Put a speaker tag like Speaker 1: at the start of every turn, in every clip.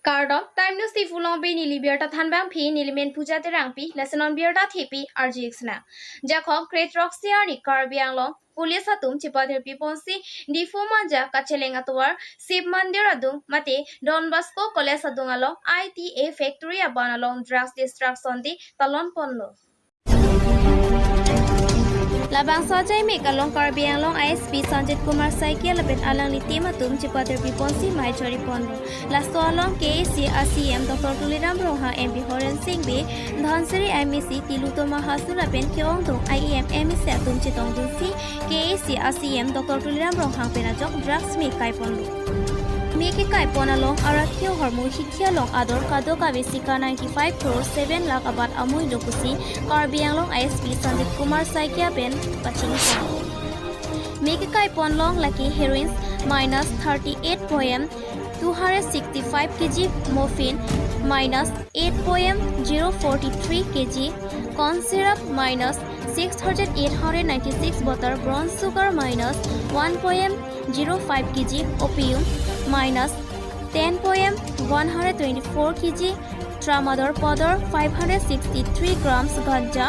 Speaker 1: Kardok, time news the full on be Nili Berta Thanbang P, Nilimen Puja de Rangpi, lesson on Berta Thipi, RGXna. Jacob, Great Roxiani, Carbiang Long, Police Atum, Chipater Piponsi, Difu Manja, Kachelengator, Sib Mandiradum, Mate, Don Basco, Colesa Dungalo, ITA Factory, Abanalong, Drugs Destruction, the Talon Ponlo. Labang sajai me kalong Carbiang Long ISP Sanjit Kumar Saikia labet alang liti matum Chipater Piponsi Mai Chori Pondo. Lasto along KAC ACM Dr. Tuliram Roha MP Horen Singh B Dhansari MEC Tiluto Mahasula Ben Kyong Dong IEM MEC Atum Chitong Dunsi KAC ACM Dr. Tuliram Roha Penajok Drugs Me Kai Pondo. Meki kai ponalong arathio hormo hikhia long ador kado kavesika 95 crore 7 lakh abat amui lokusi Carbianglong ISP Sanjit Kumar Saikia Ben Pachingsa. Meki kai ponlong lucky heroines minus 38 poem 265 kg morphine minus 8 poem 043 kg corn syrup minus 6,896 butter brown sugar minus 1 poem 05 kg opium minus 10 poem 124 kg tramadol powder 563 grams ganja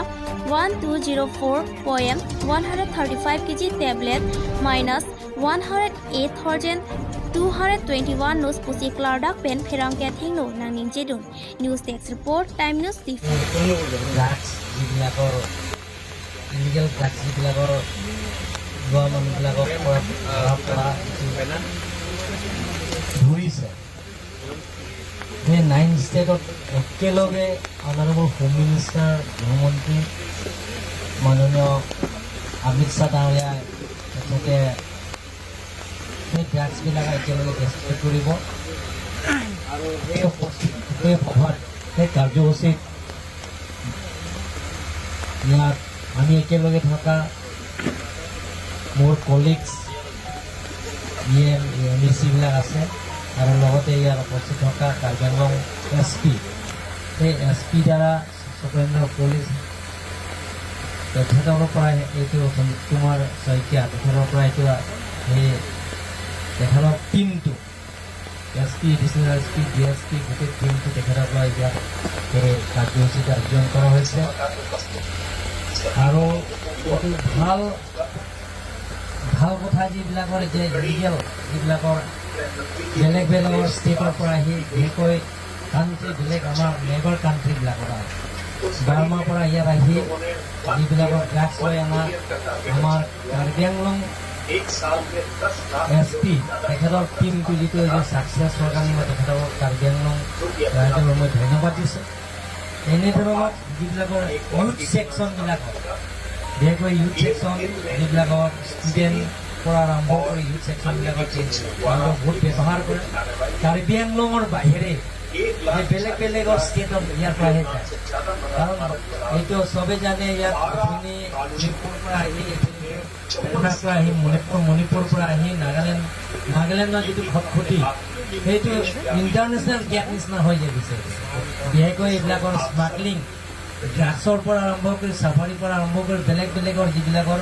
Speaker 1: 1204 poem 135 kg tablet minus 108,221 nose pussy clardak pen pherang kathing no nangning jedun news text report time news tv
Speaker 2: illegal drugs বিলাকৰ গোৱা মানুহবিলাকক ধৰিছে এই 9 ষ্টেটত একেলগে honourable home minister গৃহমন্ত্ৰী মাননীয় অমিত শ্বাহ ডাঙৰীয়াই তেখেতে সেই ড্ৰাগছবিলাক একেলগে টেষ্ট কৰিব আৰু এই সভাত সেই কাৰ্যসূচীত ইয়াত আমি একেলগে থকা মোৰ কলিগছ MEC-বিলাক আছে আৰু লগতে ইয়াৰ উপস্থিত থকা কাৰ্বিআংলং SP সেই SP দ্বাৰা সুপ্ৰিন্টেণ্ডেণ্ট অফ পুলিচ তেখেতৰ পৰা এইটো সঞ্জিত কুমাৰ শইকীয়া তেখেতৰ পৰা এইটো সেই তেখেতৰ টিমটো SP এডিশ্যনেল SP DSP গোটেই টিমটো তেখেতৰ পৰা ইয়াত এই কাৰ্যসূচীত আয়োজন কৰা হৈছে আৰু ভাল ভাল কথা যিবিলাকৰ যে লিগেল যিবিলাকৰ বেলেগ বেলেগৰ ষ্টেটৰ পৰা আহি বিশেষকৈ কাণ্ট্ৰি বেলেগ আমাৰ নেইবাৰ কাণ্ট্ৰিবিলাকৰ বাৰ্মাৰ পৰা ইয়াত আহি যিবিলাকৰ ড্ৰাগছ লৈ আমাৰ কাৰ্বিআংলং SP তেখেতৰ টিমটো যিটো ছাকচেছ হোৱাৰ কাৰণে মই তেখেতৰ কাৰ্বিআংলং ৰাইজৰ মই ধন্যবাদ দিছোঁ এনেধৰণৰ যিবিলাকৰ ইউথ ছেকশ্যনবিলাকৰ বিশেষকৈ ইউথ ছেকশ্যন যিবিলাকৰ ষ্টুডেণ্ট পৰা আৰম্ভ কৰি ইউথ ছেকশ্যনবিলাকৰ বহুত ব্যৱহাৰ কৰে কাৰ্বিআংলঙৰ বাহিৰে বেলেগ বেলেগৰ ষ্টেটত ইয়াৰ পৰাহে যায় কাৰণ এইটো চবেই জানে ইয়াত আপুনি মণিপুৰৰ পৰা আহি মণিপুৰৰ পৰা আহি নাগালেণ্ডৰ যিটো খটখটি সেইটো ইণ্টাৰনেশ্যনেল গেট নিচিনা হৈ যায় বিশেষকৈ এইবিলাকৰ স্মাগলিং ড্ৰাগছৰ পৰা আৰম্ভ কৰি চাফাৰীৰ পৰা আৰম্ভ কৰি বেলেগ বেলেগৰ যিবিলাকৰ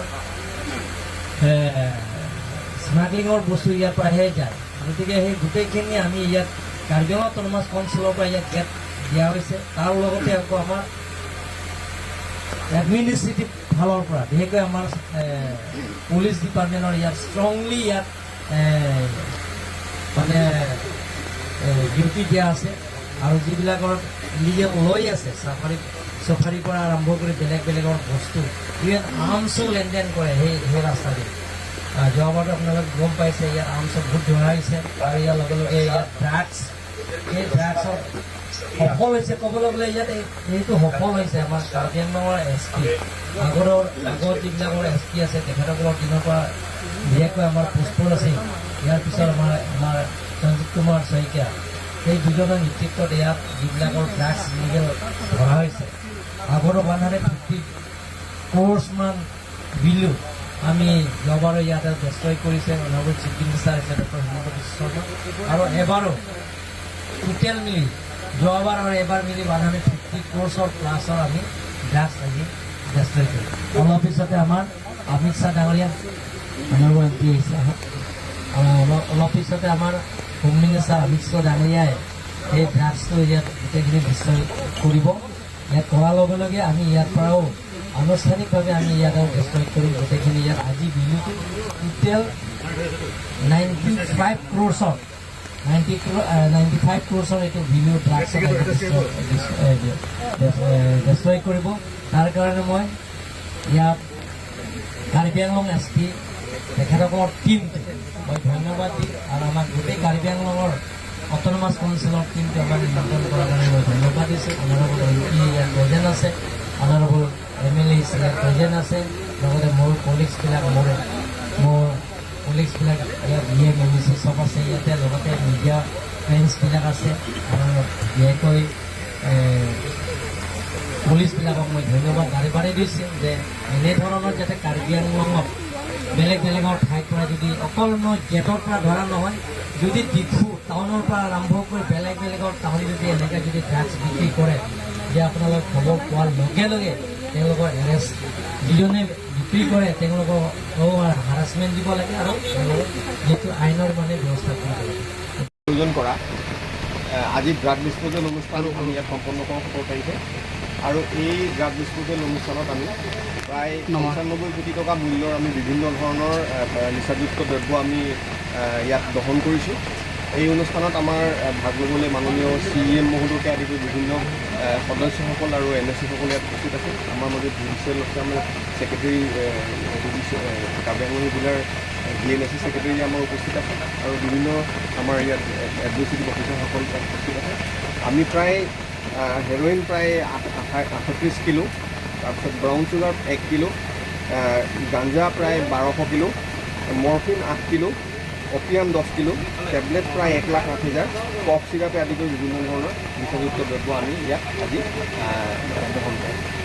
Speaker 2: স্মাগলিঙৰ বস্তু ইয়াৰ পৰাহে যায় গতিকে সেই গোটেইখিনি আমি ইয়াত কাৰ্বিআংলং অট'নমাছ কাউন্সিলৰ পৰা ইয়াত গেট দিয়া হৈছে তাৰ লগতে আকৌ আমাৰ এডমিনিষ্ট্ৰেটিভ ফালৰ পৰা বিশেষকৈ আমাৰ পুলিচ ডিপাৰ্টমেণ্টৰ ইয়াত ষ্ট্ৰংলি ইয়াত মানে ডিউটি দিয়া আছে আৰু যিবিলাকৰ লিগেল লৈ আছে চাফাৰীৰ পৰা আৰম্ভ কৰি বেলেগ বেলেগৰ বস্তু ইভেন আৰ্মছো লেনদেন কৰে সেই ৰাস্তাদি যোৱাবাৰতো আপোনালোকে গম পাইছে ইয়াত আৰ্মছত বহুত ধৰা হৈছে আৰু ইয়াৰ লগে লগে ইয়াত ড্ৰাগছ এই ড্ৰাগছত সফল হৈছে ক'বলৈ গ'লে ইয়াত এইটো সফল হৈছে আমাৰ কাৰ্বিআংলঙৰ SP আগৰ যিবিলাকৰ SP আছে তেখেতসকলৰ দিনৰ পৰা বিশেষকৈ আমাৰ পুষ্পল আছে ইয়াৰ পিছত আমাৰ সঞ্জিত কুমাৰ শইকীয়া এই দুজনৰ নেতৃত্বত ইয়াত যিবিলাকৰ ড্ৰাগছ লিগেল ধৰা হৈছে আগৰ 150 ক্ৰ'ৰ্ছমান বিলো আমি যোৱাবাৰো ইয়াতে ডেষ্ট্ৰয় কৰিছে অনাৰেবল চিফ মিনিষ্টাৰ হৈছে ডক্টৰ হিমন্ত বিশ্ব শৰ্মা আৰু এবাৰো টোটেল মিলি যোৱাবাৰ আৰু এবাৰ মিলি 150 ক্ৰ'ৰ্ছৰ প্লাছৰ আমি ড্ৰাগছ আহি ডেষ্ট্ৰয় কৰিম অলপ পিছতে আমাৰ অমিত শ্বাহ ডাঙৰীয়া অনাৰেবল MP আহিছে অলপ পিছতে আমাৰ হোম মিনিষ্টাৰ অমিত শ্বাহ ডাঙৰীয়াই সেই ড্ৰাগছটো ইয়াত গোটেইখিনি ডিষ্ট্ৰয় কৰিব। ইয়াত কৰাৰ লগে লগে আমি ইয়াৰ পৰাও আনুষ্ঠানিকভাৱে আমি ইয়াত ডিষ্ট্ৰয় কৰিম গোটেইখিনি। ইয়াত আজি বিলুটো টোটেল 95 ক্ৰ'ৰ্ছৰ 95 ক্ৰ'ৰ্ছৰ এইটো বিলু ড্ৰাগছ ডিষ্ট্ৰয় কৰিব। তাৰ কাৰণে মই ইয়াত কাৰ্বি আংলং SP তেখেতসকলৰ টিমটো মই ধন্যবাদ দিম আৰু আমাক গোটেই কাৰ্বি আংলঙৰ অট'নমাছ কাউন্সিলৰ টিমটো আমাক নিমন্ত্ৰণ কৰাৰ কাৰণে মই ধন্যবাদ দিছোঁ। অনাৰেবল MP ইয়াত প্ৰেজেণ্ট আছে, অনাৰেবল MLA ইয়াত প্ৰেজেণ্ট আছে, লগতে মোৰ কলিগছবিলাক মোৰ কলিগছবিলাক ইয়াত DM MEC চব আছে ইয়াতে, লগতে মিডিয়া ফ্ৰেণ্ডছবিলাক আছে আৰু বিশেষকৈ পুলিচবিলাকক মই ধন্যবাদ বাৰে বাৰে দিছোঁ যে এনেধৰণৰ যাতে কাৰ্বি আংলঙত বেলেগ বেলেগৰ ঠাইৰ পৰা যদি অকল মই গেটৰ পৰা ধৰা নহয়, যদি ডিফু টাউনৰ পৰা আৰম্ভ কৰি বেলেগ বেলেগৰ টাউন যদি এনেকৈ যদি ড্ৰাগছ বিক্ৰী কৰে, যে আপোনালোক খবৰ পোৱাৰ লগে লগে তেওঁলোকৰ এৰেষ্ট যিজনে বিক্ৰী কৰে তেওঁলোকক হাৰাছমেণ্ট দিব লাগে আৰু যিটো আইনৰ মানে ব্যৱস্থা কৰিব লাগে।
Speaker 3: আয়োজন কৰা আজি ড্ৰাগ ডিছপ'জেল অনুষ্ঠানো আমি ইয়াত সম্পন্ন কৰোঁ 17 তাৰিখে। আৰু এই ড্ৰাগ ডিছপ'জেল অনুষ্ঠানত আমি প্ৰায় 95 কোটি টকা মূল্যৰ আমি বিভিন্ন ধৰণৰ নিচাযুক্ত দ্ৰব্য আমি ইয়াত দহন কৰিছোঁ। এই অনুষ্ঠানত আমাৰ ভাগ ল'বলৈ মাননীয় CEM মহোদয়কে আদি কৰি বিভিন্ন সদস্যসকল আৰু NSC সকল ইয়াত উপস্থিত আছে। আমাৰ মাজত জুডিচিয়েল আছে, আমাৰ ছেক্ৰেটেৰী কাৰ্বি আংলং জিলাৰ DNSC ছেক্ৰেটেৰী আমাৰ উপস্থিত আছে আৰু বিভিন্ন আমাৰ ইয়াত এডভকেচি অফিচাৰসকল তাত উপস্থিত আছে। আমি প্ৰায় হেৰ'ইন প্ৰায় 38 কিলো, তাৰপিছত ব্ৰাউন চুগাৰ 1 কিলো, গাঞ্জা প্ৰায় 1200 kilo, morphine 8 kilo, opium 10 kilo, tablet প্ৰায় 1,08,000, কফ চিৰাপে আদি কৰি বিভিন্ন ধৰণৰ নিচাযুক্ত দ্ৰব্য আমি ইয়াত আজি দহন কৰোঁ।